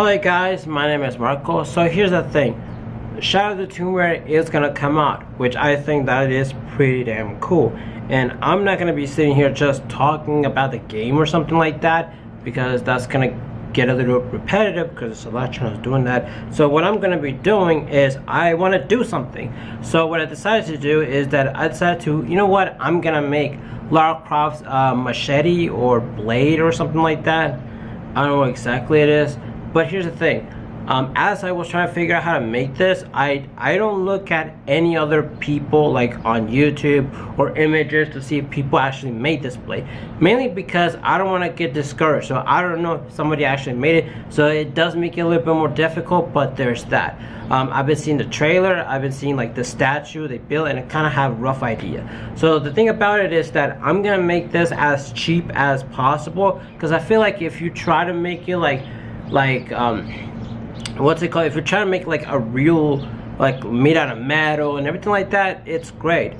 Hello guys, my name is Marco. So here's the thing, Shadow of the Tomb Raider is gonna come out, which I think that is pretty damn cool. And I'm not gonna be sitting here just talking about the game or something like that, because that's gonna get a little repetitive because there's a lot of channels doing that. So what I'm gonna be doing is I want to do something. So what I decided to do is that I decided to, you know what, I'm gonna make Lara Croft's machete or blade or something like that. I don't know what exactly it is. But here's the thing, as I was trying to figure out how to make this, I don't look at any other people like on YouTube or images to see if people actually made this blade. Mainly because I don't want to get discouraged. So I don't know if somebody actually made it. So it does make it a little bit more difficult, but there's that. I've been seeing the trailer, I've been seeing like the statue they built, and I kind of have a rough idea. So the thing about it is that I'm going to make this as cheap as possible, because I feel like if you try to make it like what's it called, if you're trying to make like a real, like made out of metal and everything like that, it's great.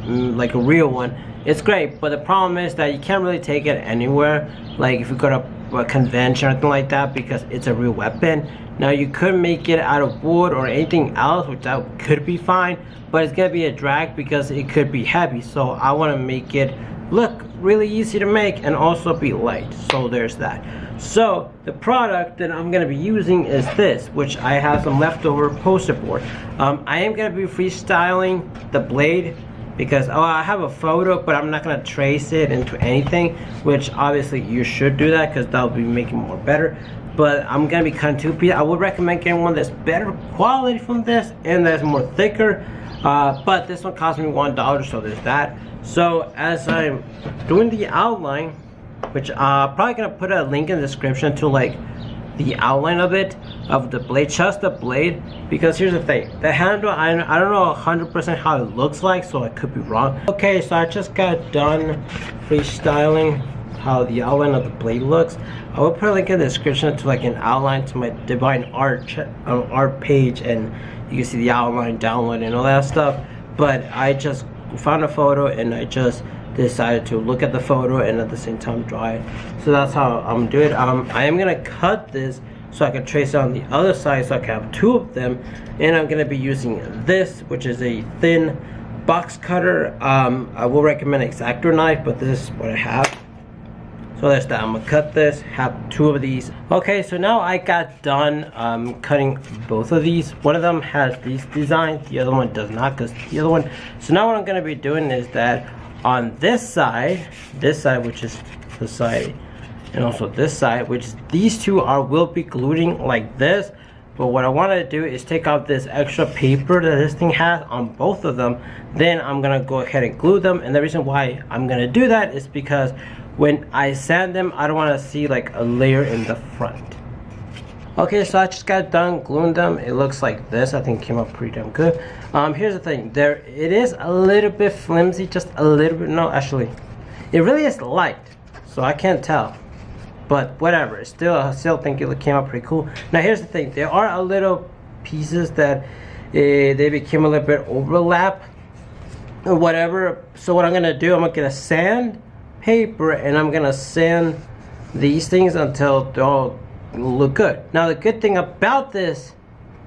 Like a real one, it's great, but the problem is that you can't really take it anywhere, like if you go to a convention or anything like that, because it's a real weapon. Now you could make it out of wood or anything else, which that could be fine, but it's gonna be a drag because it could be heavy. So I want to make it look really easy to make and also be light. So there's that. So the product that I'm going to be using is this, which I have some leftover poster board. I am going to be freestyling the blade because I have a photo, but I'm not going to trace it into anything, which obviously you should do that because that'll be making more better. But I'm going to be cutting two pieces. I would recommend getting one that's better quality from this and that's more thicker. But this one cost me $1, so there's that. So as I'm doing the outline, which probably gonna put a link in the description to like the outline of it, of the blade, just the blade, because here's the thing, the handle, I don't know 100% how it looks like, so I could be wrong. Okay, so I just got done freestyling how the outline of the blade looks. I will put a link in the description to like an outline to my Divine art page, and you can see the outline, download, and all that stuff. But I just found a photo and I just decided to look at the photo and at the same time draw it. So that's how I'm doing it. I am gonna cut this so I can trace it on the other side, so I can have two of them. And I'm gonna be using this, which is a thin box cutter. I will recommend exacto knife, but this is what I have. So that's that. I'm gonna cut this, have two of these. Okay, so now I got done cutting both of these. One of them has these designs, the other one does not, because the other one. So now what I'm gonna be doing is that on this side, which is the side, and also this side, which these two will be gluing like this. But what I want to do is take out this extra paper that this thing has on both of them. Then I'm gonna go ahead and glue them. And the reason why I'm gonna do that is because when I sand them, I don't want to see like a layer in the front. Okay, so I just got done gluing them. It looks like this. I think it came out pretty damn good. Here's the thing, it is a little bit flimsy, just a little bit. No, actually it really is light, so I can't tell, but whatever. I still think it came out pretty cool. Now here's the thing, there are a little pieces that they became a little bit overlap or whatever. So what I'm gonna do, I'm gonna sand paper and I'm gonna sand these things until they all look good. Now the good thing about this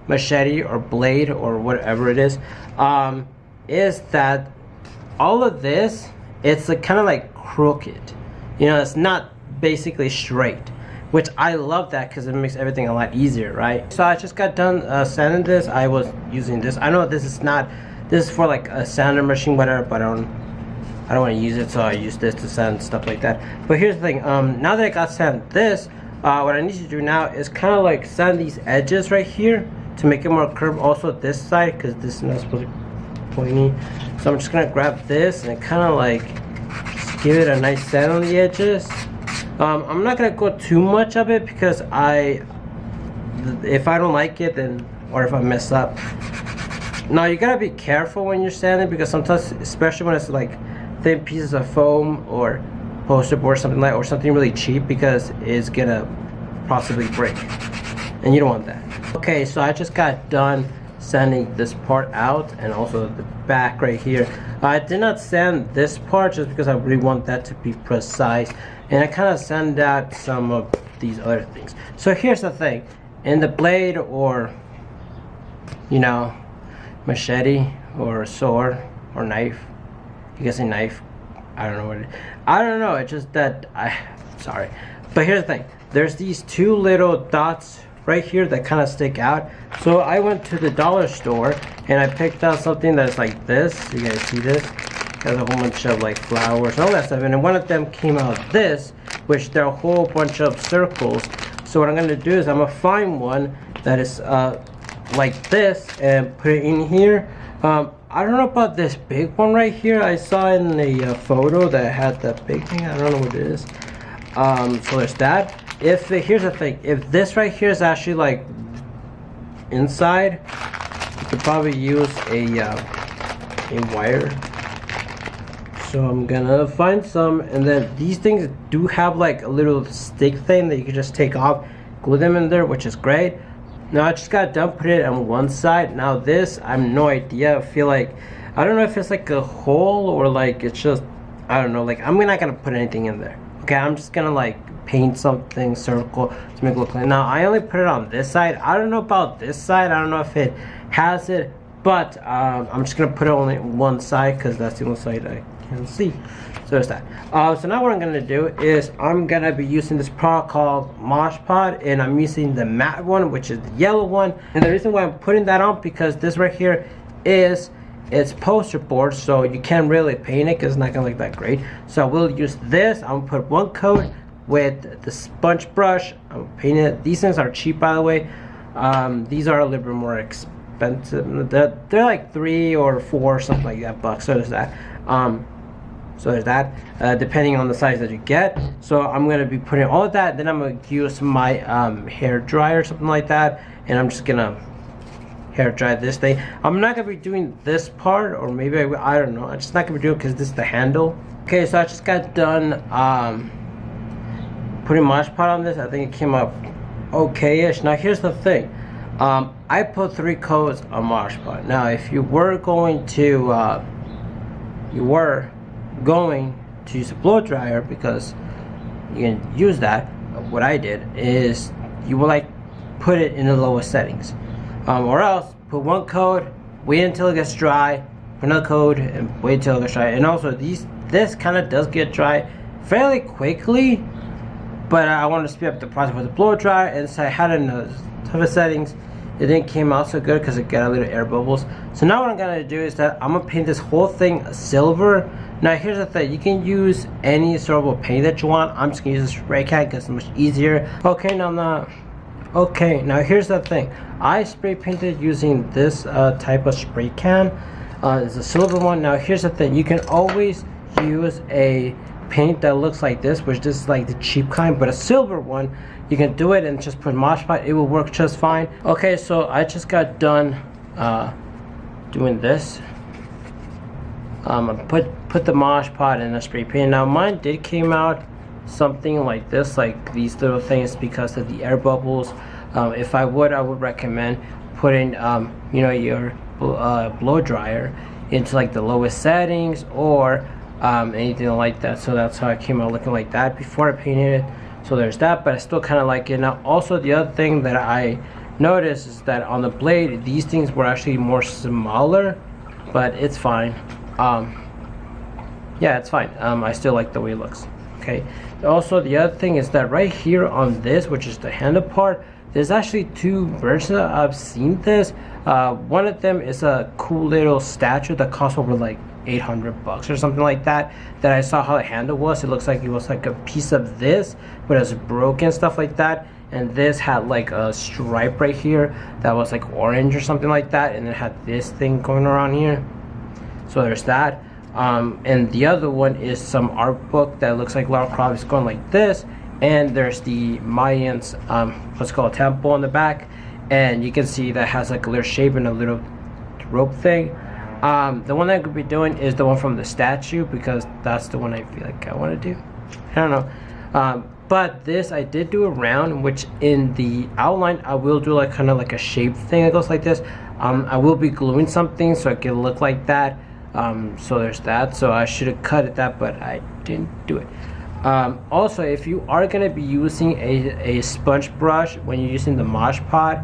machete or blade or whatever it is that all of this, it's kind of like crooked, you know, it's not basically straight, which I love that because it makes everything a lot easier, right? So I just got done sanding this. I was using this, I know this is for like a sander machine, whatever, but I don't want to use it, so I use this to sand stuff like that. But here's the thing, now that I got sanded this, what I need to do now is kind of like sand these edges right here to make it more curved. Also this side, because this is not supposed to be pointy. So I'm just gonna grab this and kind of like just give it a nice sand on the edges. I'm not gonna go too much of it because if I don't like it, then, or if I mess up. Now you gotta be careful when you're sanding, because sometimes, especially when it's like thin pieces of foam or poster board or something like, or something really cheap, because it's gonna possibly break and you don't want that. Okay, so I just got done sanding this part out and also the back right here. I did not sand this part just because I really want that to be precise, and I kind of sand out some of these other things. So here's the thing, in the blade, or you know, machete or sword or knife. You can say knife. I don't know what it is. I don't know. It's just that sorry. But here's the thing. There's these two little dots right here that kind of stick out. So I went to the dollar store and I picked out something that's like this. You guys see this? Has a whole bunch of like flowers and all that stuff. And then one of them came out this, which there are a whole bunch of circles. So what I'm gonna do is I'm gonna find one that is like this and put it in here. I don't know about this big one right here. I saw in the photo that had that big thing. I don't know what it is. So there's that. Here's the thing, if this right here is actually like inside, you could probably use a wire. So I'm gonna find some, and then these things do have like a little stick thing that you can just take off, glue them in there, which is great. Now I just got done putting it on one side. Now this, I have no idea. I feel like, I don't know if it's like a hole or like it's just, I don't know, like I'm not gonna put anything in there. Okay, I'm just gonna like paint something circle to make it look like. Now I only put it on this side. I don't know about this side. I don't know if it has it, but I'm just gonna put it only on one side because that's the only side I can see. So there's that. So now what I'm gonna do is I'm gonna be using this product called Modge Pod, and I'm using the matte one, which is the yellow one. And the reason why I'm putting that on, because this right here is, it's poster board, so you can't really paint it because it's not gonna look that great. So I will use this. I'm gonna put one coat with the sponge brush. I'm painting it. These things are cheap, by the way. These are a little bit more expensive. They're like $3 or $4 or something like that bucks. So there's that. So there's that. Depending on the size that you get. So I'm gonna be putting all of that. Then I'm gonna use my hair dryer or something like that, and I'm just gonna hair dry this thing. I'm not gonna be doing this part, or maybe I don't know. I'm just not gonna be doing it because this is the handle. Okay, so I just got done putting Modge Pod on this. I think it came up okay-ish. Now here's the thing. I put 3 coats on Modge Pod. Now if you were going to use a blow dryer, because you can use that, what I did is you will like put it in the lowest settings. Or else put 1 coat, wait until it gets dry, put another coat, and wait until it gets dry. And also this kind of does get dry fairly quickly, but I wanted to speed up the process with the blow dryer, and so I had it in the toughest settings. It didn't came out so good because it got a little air bubbles. So now what I'm gonna do is that I'm gonna paint this whole thing silver. Now here's the thing, you can use any sort of paint that you want. I'm just gonna use a spray can because it's much easier. Okay, now here's the thing. I spray painted using this type of spray can. It's a silver one. Now here's the thing, you can always use a paint that looks like this, which is like the cheap kind, but a silver one, you can do it and just put Modge Pod. It will work just fine. Okay, so I just got done doing this. I put the Modge Pod in a spray paint. Now mine did came out something like this, like these little things, because of the air bubbles. If I would recommend putting you know, your blow dryer into like the lowest settings, or anything like that. So that's how it came out looking like that before I painted it. So there's that, but I still kind of like it. Now also the other thing that I noticed is that on the blade these things were actually more smaller, but it's fine. Yeah, it's fine. I still like the way it looks. Okay, also the other thing is that right here on this, which is the handle part, there's actually 2 versions. I've seen this. One of them is a cool little statue that costs over like $800 or something like that, that I saw how the handle was. It looks like it was like a piece of this, but it's broken, stuff like that. And this had like a stripe right here that was like orange or something like that, and it had this thing going around here. So there's that. And the other one is some art book that looks like Lara Croft is going like this, and there's the Mayans what's called a temple on the back, and you can see that has like a little shape and a little rope thing. The one that I could be doing is the one from the statue, because that's the one I feel like I want to do. I don't know. But this I did do around, which in the outline I will do like kind of like a shape thing that goes like this. I will be gluing something so it can look like that. So there's that. So I should have cut it that, but I didn't do it. Also, if you are going to be using a sponge brush when you're using the Mod Podge,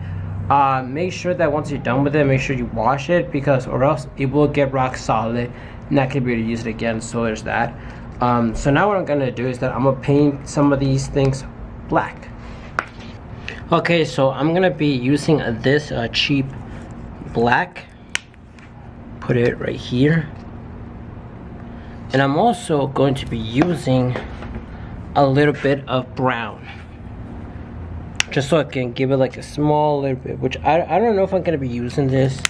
make sure that once you're done with it, make sure you wash it, because or else it will get rock solid, not gonna be able to use it again. So there's that. So now what I'm gonna do is that I'm gonna paint some of these things black. Okay, so I'm gonna be using this cheap black. Put it right here, and I'm also going to be using a little bit of brown, just so I can give it like a small little bit, which I don't know if I'm gonna be using this.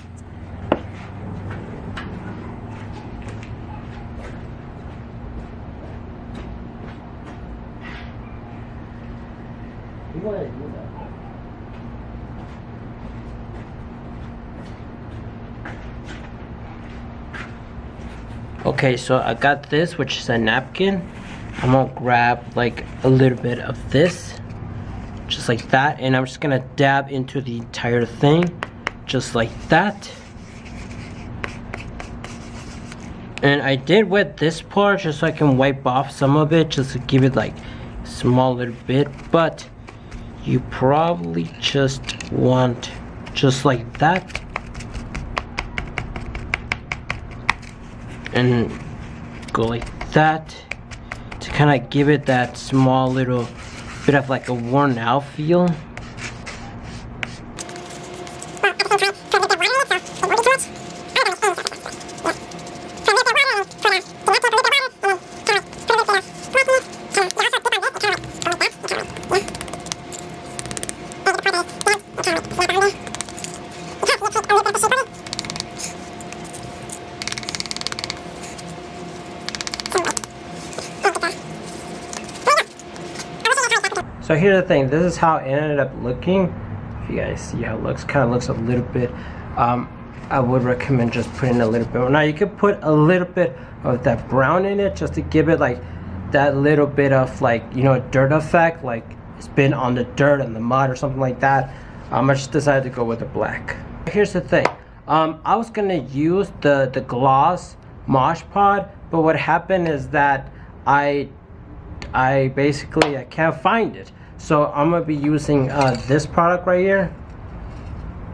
Okay, so I got this, which is a napkin. I'm gonna grab like a little bit of this, just like that, and I'm just gonna dab into the entire thing, just like that. And I did wet this part just so I can wipe off some of it, just to give it like a small little bit, but you probably just want just like that. And go like that to kind of give it that small little bit of like a worn out feel. So here's the thing, this is how it ended up looking. If you guys see how it looks, kind of looks a little bit, I would recommend just putting a little bit more. Now you could put a little bit of that brown in it just to give it like that little bit of like, you know, dirt effect, like it's been on the dirt and the mud or something like that. I just decided to go with the black. Here's the thing, I was gonna use the gloss Mod Podge, but what happened is that I basically can't find it. So I'm gonna be using this product right here.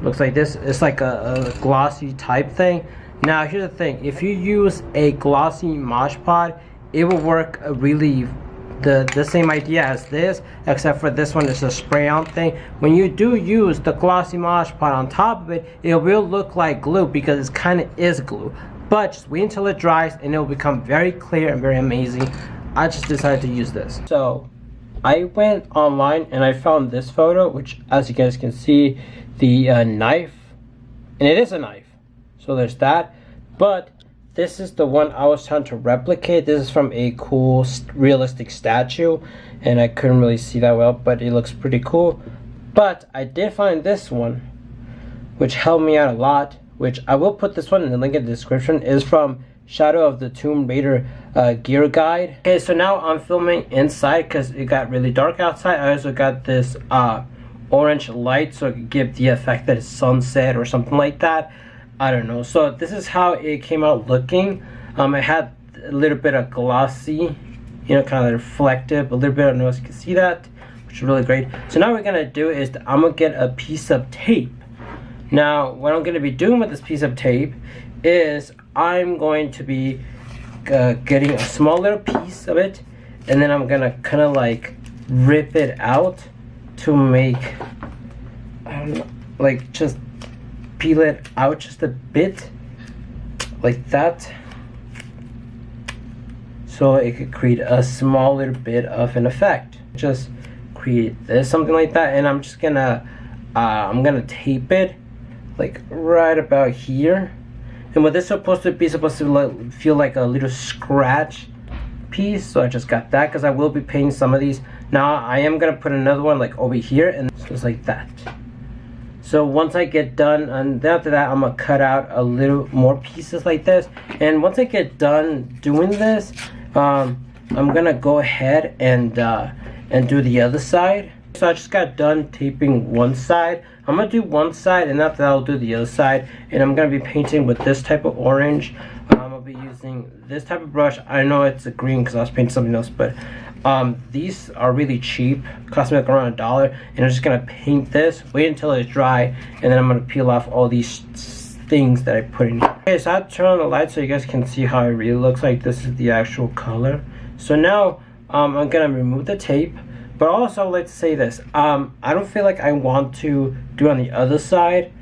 Looks like this. It's like a glossy type thing. Now here's the thing, if you use a glossy Mod Podge, it will work really the same idea as this, except for this one is a spray on thing. When you do use the glossy Mod Podge on top of it, it will look like glue because it kind of is glue. But just wait until it dries and it will become very clear and very amazing. I just decided to use this. So I went online and I found this photo, which as you guys can see, the knife, and it is a knife, so there's that. But this is the one I was trying to replicate. This is from a cool realistic statue, and I couldn't really see that well, but it looks pretty cool. But I did find this one, which helped me out a lot, which I will put this one in the link in the description. Is from Shadow of the Tomb Raider gear guide. Okay, so now I'm filming inside because it got really dark outside. I also got this orange light so it could give the effect that it's sunset or something like that. I don't know. So this is how it came out looking. It had a little bit of glossy, you know, kind of reflective, a little bit. I don't know if you can see that, which is really great. So now what we're gonna do is I'm gonna get a piece of tape. Now what I'm gonna be doing with this piece of tape is I'm going to be getting a small little piece of it, and then I'm gonna kind of like rip it out to make, I don't know, like just peel it out just a bit like that, so it could create a small little bit of an effect. Just create this, something like that, and I'm just gonna I'm gonna tape it like right about here. And what this is supposed to feel like a little scratch piece, so I just got that because I will be painting some of these. Now I am gonna put another one like over here, and just like that. So once I get done, and then after that I'm gonna cut out a little more pieces like this. And once I get done doing this, I'm gonna go ahead and do the other side. So I just got done taping one side. I'm gonna do one side, and after that I'll do the other side, and I'm gonna be painting with this type of orange. I'm gonna be using this type of brush. I know it's a green because I was painting something else, but These are really cheap, cost me like around $1, and I'm just gonna paint this, wait until it's dry, and then I'm gonna peel off all these things that I put in here. Okay, so I have to turn on the light so you guys can see how it really looks like. This is the actual color. So now I'm gonna remove the tape, but also I would like to say this, I don't feel like I want to do on the other side.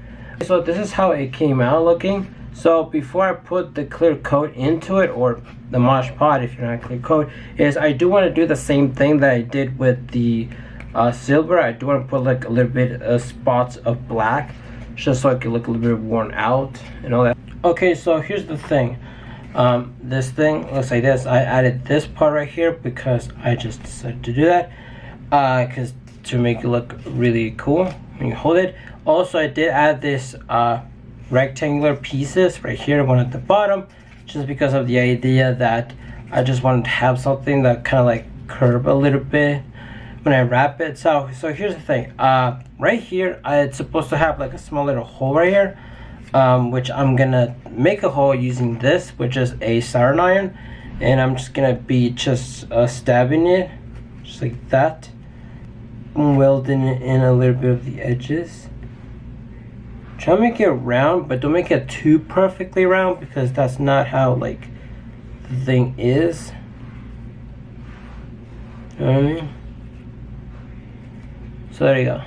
So this is how it came out looking. So before I put the clear coat into it, or the Mod Podge if you're not clear coat, is I do want to do the same thing that I did with the silver. I do want to put like a little bit of spots of black, just so it can look a little bit worn out and all that. Okay, so here's the thing. This thing looks like this. I added this part right here because I just decided to do that, because to make it look really cool when you hold it. Also, I did add this rectangular pieces right here, one at the bottom, just because of the idea that I just wanted to have something that kind of like curve a little bit when I wrap it. So here's the thing. Right here, it's supposed to have like a small little hole right here, which I'm gonna make a hole using this, which is a sodern iron, and I'm just gonna be just stabbing it just like that, and welding it in a little bit of the edges. Try to make it round, but don't make it too perfectly round, because that's not how like the thing is. You know what I mean? So there you go.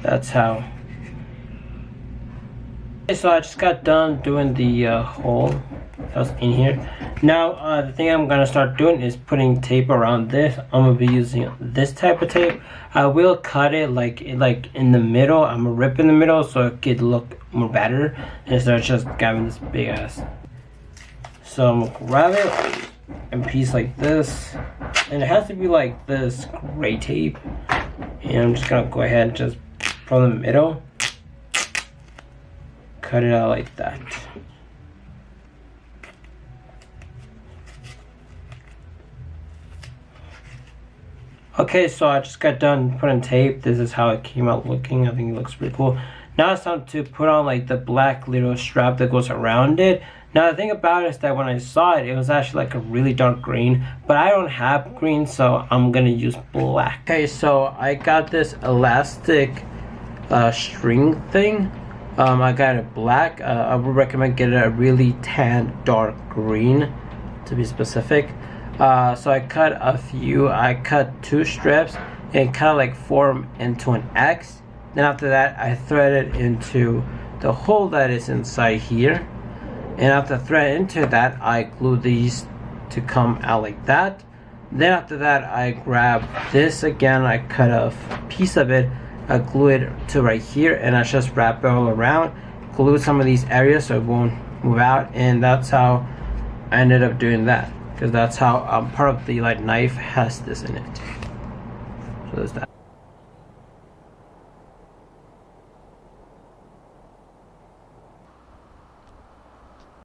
That's how. Okay, so I just got done doing the hole that was in here. Now the thing I'm gonna start doing is putting tape around this. I'm gonna be using this type of tape. I will cut it like in the middle. I'm gonna rip in the middle so it could look more better instead of just grabbing this big ass. So I'm gonna grab it in a piece like this, and it has to be like this gray tape. And I'm just gonna go ahead and just from the middle cut it out like that. Okay, so I just got done putting tape. This is how it came out looking. I think it looks pretty cool. Now it's time to put on like the black little strap that goes around it. Now the thing about it is that when I saw it, it was actually like a really dark green, but I don't have green, so I'm gonna use black. Okay, so I got this elastic string thing. I got it black. I would recommend getting a really tan dark green, to be specific. So I cut a few. I cut 2 strips and kind of like form into an X. Then after that, I threaded into the hole that is inside here. And after thread into that, I glue these to come out like that. Then after that, I grab this again. I cut a piece of it. I glue it to right here, and I just wrap it all around. Glue some of these areas so it won't move out, and that's how I ended up doing that. Because that's how part of the like knife has this in it. So there's that.